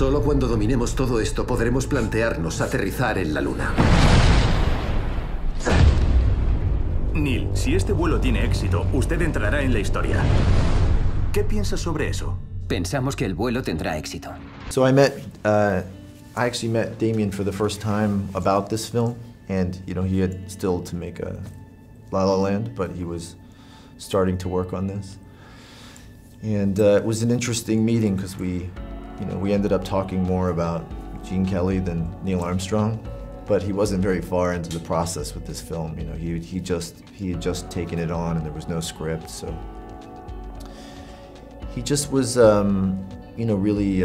Solo cuando dominemos todo esto podremos plantearnos aterrizar en la Luna. Neil, si este vuelo tiene éxito, usted entrará en la historia. ¿Qué piensas sobre eso? Pensamos que el vuelo tendrá éxito. So I actually met Damien for the first time about this film, and he had still to make a La La Land, but he was starting to work on this. And it was an interesting meeting because we ended up talking more about Gene Kelly than Neil Armstrong, but he wasn't very far into the process with this film. He had just taken it on, and there was no script, so he just was, really,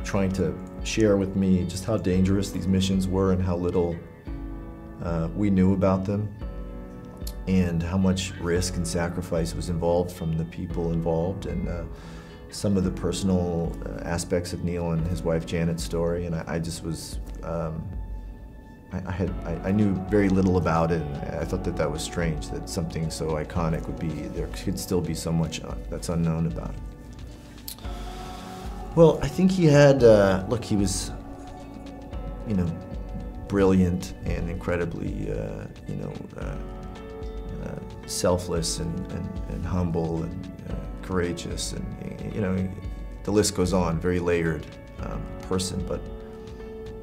trying to share with me just how dangerous these missions were and how little we knew about them, and how much risk and sacrifice was involved from the people involved, and some of the personal aspects of Neil and his wife Janet's story. And I just was, I knew very little about it, and I thought that was strange, that something so iconic there could still be so much that's unknown about it. Well, I think he had, look, he was, brilliant and incredibly, selfless and humble and courageous, and the list goes on. Very layered person, but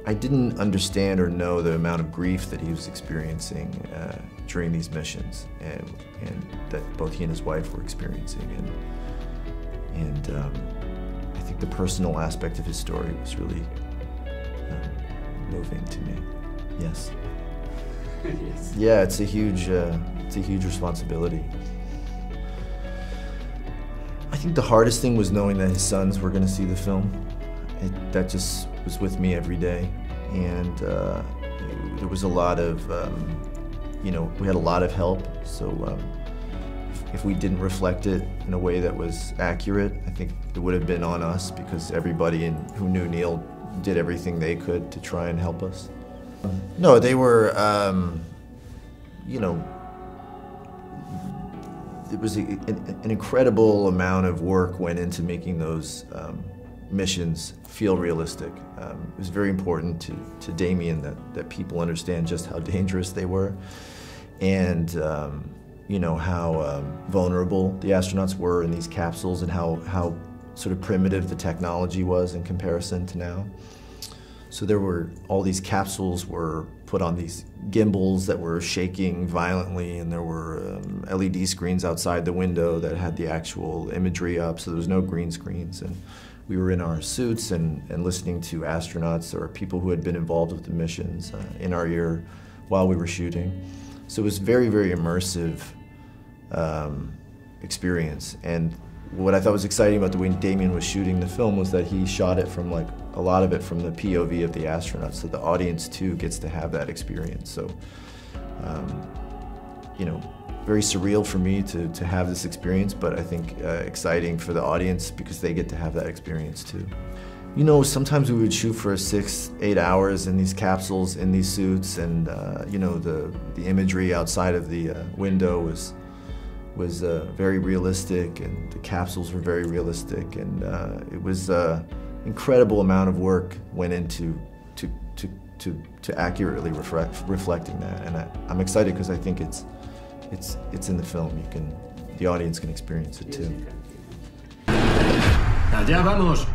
I didn't understand or know the amount of grief that he was experiencing during these missions, and that both he and his wife were experiencing, and I think the personal aspect of his story was really moving to me. Yes. Yes. Yeah, it's a huge responsibility. I think the hardest thing was knowing that his sons were going to see the film. That just was with me every day, and there was a lot of, we had a lot of help. So if we didn't reflect it in a way that was accurate, I think it would have been on us, because everybody who knew Neil did everything they could to try and help us. No, they were, there was an incredible amount of work went into making those missions feel realistic. It was very important to Damien that people understand just how dangerous they were, and how vulnerable the astronauts were in these capsules, and how sort of primitive the technology was in comparison to now. So all these capsules were put on these gimbals that were shaking violently, and there were LED screens outside the window that had the actual imagery up, so there was no green screens. And we were in our suits and listening to astronauts or people who had been involved with the missions in our ear while we were shooting. So it was very, very immersive experience. And what I thought was exciting about the way Damien was shooting the film was that he shot it from, like, a lot of it from the POV of the astronauts, so the audience too gets to have that experience. So, very surreal for me to have this experience, but I think exciting for the audience because they get to have that experience too. Sometimes we would shoot for 6-8 hours in these capsules, in these suits, and the imagery outside of the window was very realistic, and the capsules were very realistic, and it was incredible amount of work went into to accurately reflecting that, and I'm excited because I think it's in the film. The audience can experience it too. Allá vamos.